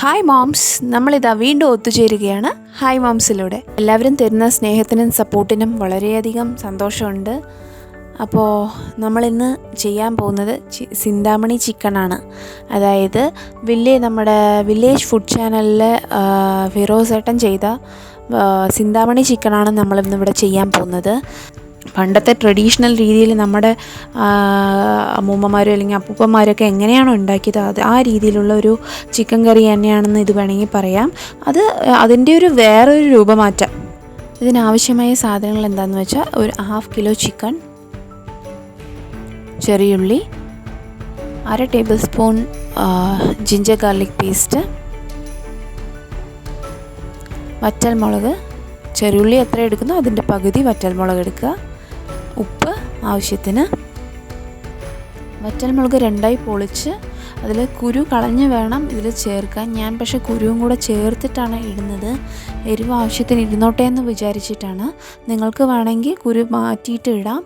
Hi moms, നമ്മളിതാ വീണ്ടും ഒത്തുചേരുകയാണ് hi മോംസിലൂടെ. എല്ലാവരും തരുന്ന സ്നേഹത്തിനും സപ്പോർട്ടിനും വളരെയധികം സന്തോഷമുണ്ട്. അപ്പോൾ നമ്മളിന്ന് ചെയ്യാൻ പോകുന്നത് ചിന്താമണി ചിക്കനാണ്. അതായത് നമ്മുടെ വില്ലേജ് ഫുഡ് ചാനലിൽ ഫിറോസ് ഏട്ടൻ ചെയ്ത ചിന്താമണി ചിക്കനാണ് നമ്മളിന്നിവിടെ ചെയ്യാൻ പോകുന്നത്. പണ്ടത്തെ ട്രഡീഷണൽ രീതിയിൽ നമ്മുടെ അമ്മൂമ്മമാരും അല്ലെങ്കിൽ അപ്പൂപ്പന്മാരൊക്കെ എങ്ങനെയാണോ ഉണ്ടാക്കിയത് ആ രീതിയിലുള്ള ഒരു ചിക്കൻ കറി തന്നെയാണെന്ന് ഇത് വേണമെങ്കിൽ പറയാം. അതിൻ്റെ വേറൊരു രൂപമാറ്റം. ഇതിനാവശ്യമായ സാധനങ്ങൾ എന്താണെന്ന് വെച്ചാൽ ഒരു 1/2 കിലോ ചിക്കൻ, ചെറിയുള്ളി, 1/2 table spoon ginger garlic paste, വറ്റൽമുളക്, ചെറിയുള്ളി എത്ര എടുക്കുന്നോ അതിൻ്റെ പകുതി വറ്റൽമുളക് എടുക്കുക, ഉപ്പ് ആവശ്യത്തിന്. വറ്റൽമുളക് 2ആയി പൊളിച്ച് അതിൽ കുരു കളഞ്ഞ് വേണം ഇതിൽ ചേർക്കാൻ. ഞാൻ പക്ഷേ കുരുവും കൂടെ ചേർത്തിട്ടാണ് ഇടുന്നത്. എരിവ് ആവശ്യത്തിന് ഇരുന്നോട്ടെ എന്ന് വിചാരിച്ചിട്ടാണ്. നിങ്ങൾക്ക് വേണമെങ്കിൽ കുരു മാറ്റിയിട്ട് ഇടാം.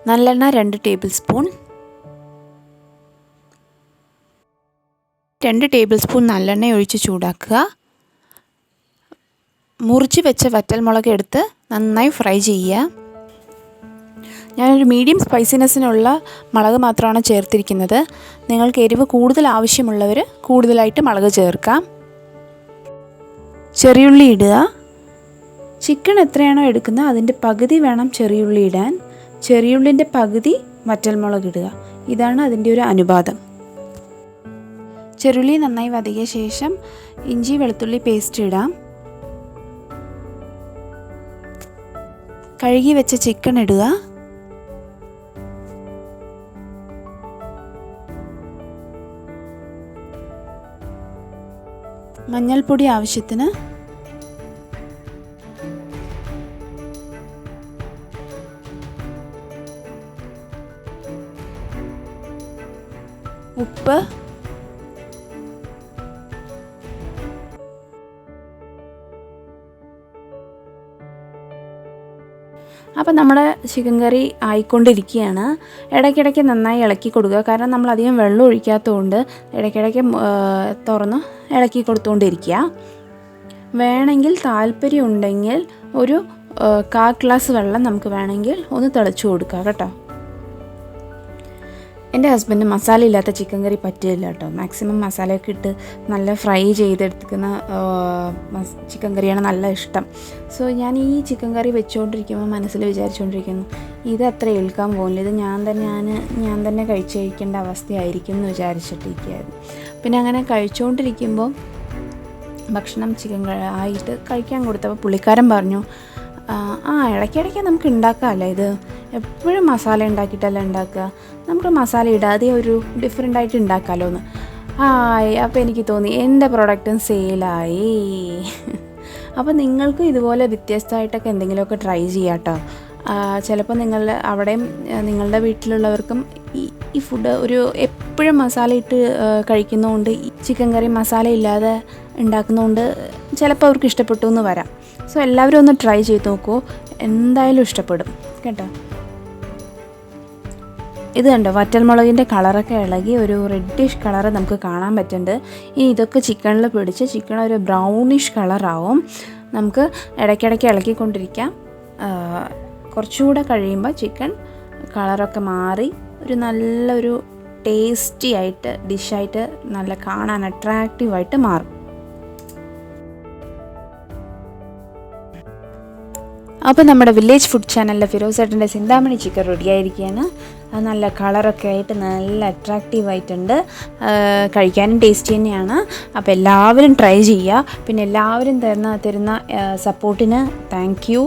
നല്ലെണ്ണ 2 ടേബിൾ സ്പൂൺ. 2 ടേബിൾ സ്പൂൺ നല്ലെണ്ണ ഒഴിച്ച് ചൂടാക്കുക. മുറിച്ച് വെച്ച വറ്റൽമുളക് എടുത്ത് നന്നായി ഫ്രൈ ചെയ്യുക. ഞാനൊരു മീഡിയം സ്പൈസിനെസ്സിനുള്ള മുളക് മാത്രമാണ് ചേർത്തിരിക്കുന്നത്. നിങ്ങൾക്ക് എരിവ് കൂടുതൽ ആവശ്യമുള്ളവർ കൂടുതലായിട്ട് മുളക് ചേർക്കാം. ചെറിയുള്ളി ഇടുക. ചിക്കൻ എത്രയാണോ എടുക്കുന്നത് അതിൻ്റെ പകുതി വേണം ചെറിയുള്ളി ഇടാൻ. ചെറിയുള്ളിൻ്റെ പകുതി വറ്റൽമുളക് ഇടുക. ഇതാണ് അതിൻ്റെ ഒരു അനുപാതം. ചെറുള്ളി നന്നായി വതകിയ ശേഷം ഇഞ്ചി വെളുത്തുള്ളി പേസ്റ്റ് ഇടാം. കഴുകി വെച്ച ചിക്കൻ ഇടുക. മഞ്ഞൾപ്പൊടി ആവശ്യത്തിന്, ഉപ്പ്, അപ്പോൾ നമ്മുടെ ചിക്കൻ കറി ആയിക്കൊണ്ടിരിക്കുകയാണ്. ഇടയ്ക്കിടയ്ക്ക് നന്നായി ഇളക്കി കൊടുക്കുക. കാരണം നമ്മളധികം വെള്ളം ഒഴിക്കാത്തതുകൊണ്ട് ഇടയ്ക്കിടയ്ക്ക് തുറന്ന് ഇളക്കി കൊടുത്തുകൊണ്ടിരിക്കുക. വേണമെങ്കിൽ താല്പര്യം ഉണ്ടെങ്കിൽ ഒരു 1/4 ഗ്ലാസ് വെള്ളം നമുക്ക് വേണമെങ്കിൽ ഒന്ന് തിളച്ച് കൊടുക്കുക കേട്ടോ. എൻ്റെ ഹസ്ബൻഡ് മസാല ഇല്ലാത്ത ചിക്കൻ കറി പറ്റില്ല കേട്ടോ. മാക്സിമം മസാലയൊക്കെ ഇട്ട് നല്ല ഫ്രൈ ചെയ്തെടുക്കുന്ന ചിക്കൻ കറിയാണ് നല്ല ഇഷ്ടം. സോ ഞാൻ ഈ ചിക്കൻ കറി വെച്ചുകൊണ്ടിരിക്കുമ്പോൾ മനസ്സിൽ വിചാരിച്ചുകൊണ്ടിരിക്കുന്നു, ഇത് അത്ര ഏൽക്കാൻ പോകുന്നില്ല, ഇത് ഞാൻ തന്നെ കഴിക്കേണ്ട അവസ്ഥയായിരിക്കും എന്ന് വിചാരിച്ചിട്ടിരിക്കുകയായിരുന്നു. പിന്നെ അങ്ങനെ കഴിച്ചുകൊണ്ടിരിക്കുമ്പോൾ ഭക്ഷണം ചിക്കൻ ആയിട്ട് കഴിക്കാൻ കൊടുത്തപ്പോൾ പുള്ളിക്കാരൻ പറഞ്ഞു, ഇടയ്ക്കിടയ്ക്ക് നമുക്ക് ഉണ്ടാക്കാമല്ലോ, ഇത് എപ്പോഴും മസാല ഉണ്ടാക്കിയിട്ടല്ല ഉണ്ടാക്കുക, നമുക്ക് മസാല ഇടാതെ ഒരു ഡിഫറെൻ്റായിട്ട് ഉണ്ടാക്കാമല്ലോ എന്ന്. അപ്പോൾ എനിക്ക് തോന്നി എൻ്റെ പ്രൊഡക്റ്റും സെയിലായി. അപ്പോൾ നിങ്ങൾക്കും ഇതുപോലെ വ്യത്യസ്തമായിട്ടൊക്കെ എന്തെങ്കിലുമൊക്കെ ട്രൈ ചെയ്യാം കേട്ടോ. ചിലപ്പോൾ നിങ്ങളുടെ വീട്ടിലുള്ളവർക്കും ഈ ഫുഡ് എപ്പോഴും മസാല ഇട്ട് കഴിക്കുന്നതുകൊണ്ട് ചിക്കൻ കറി മസാല ഇല്ലാതെ ഉണ്ടാക്കുന്നതുകൊണ്ട് ചിലപ്പോൾ അവർക്ക് ഇഷ്ടപ്പെട്ടു എന്ന് വരാം. സോ എല്ലാവരും ഒന്ന് ട്രൈ ചെയ്ത് നോക്കൂ, എന്തായാലും ഇഷ്ടപ്പെടും കേട്ടോ. ഇത് കണ്ടോ, വറ്റൽമുളകിൻ്റെ കളറൊക്കെ ഇളകി ഒരു റെഡിഷ് കളറ് നമുക്ക് കാണാൻ പറ്റുന്നുണ്ട്. ഇനി ഇതൊക്കെ ചിക്കനിൽ പിടിച്ച് ചിക്കൻ ഒരു ബ്രൗണിഷ് കളറാവും. നമുക്ക് ഇടയ്ക്കിടയ്ക്ക് ഇളക്കിക്കൊണ്ടിരിക്കാം. കുറച്ചുകൂടെ കഴിയുമ്പോൾ ചിക്കൻ കളറൊക്കെ മാറി നല്ലൊരു ടേസ്റ്റി ആയിട്ട് ഡിഷായിട്ട് നല്ല കാണാൻ അട്രാക്റ്റീവായിട്ട് മാറും. അപ്പോൾ നമ്മുടെ വില്ലേജ് ഫുഡ് ചാനലിലെ ഫിറോസ് ഏട്ടൻ്റെ ചിന്താമണി ചിക്കൻ റെഡിയായിരിക്കുകയാണ്. അത് നല്ല കളറൊക്കെ ആയിട്ട് നല്ല അട്രാക്റ്റീവായിട്ടുണ്ട്. കഴിക്കാനും ടേസ്റ്റി തന്നെയാണ്. അപ്പോൾ എല്ലാവരും ട്രൈ ചെയ്യുക. പിന്നെ എല്ലാവരും തരുന്ന സപ്പോർട്ടിന് താങ്ക് യു.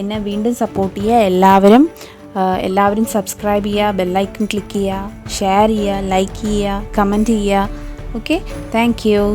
എന്നെ വീണ്ടും സപ്പോർട്ട് ചെയ്യുക. എല്ലാവരും സബ്സ്ക്രൈബ് ചെയ്യുക, ബെല്ലൈക്കൺ ക്ലിക്ക് ചെയ്യുക, ഷെയർ ചെയ്യുക, ലൈക്ക് ചെയ്യുക, കമൻറ്റ് ചെയ്യുക. Okay, thank you.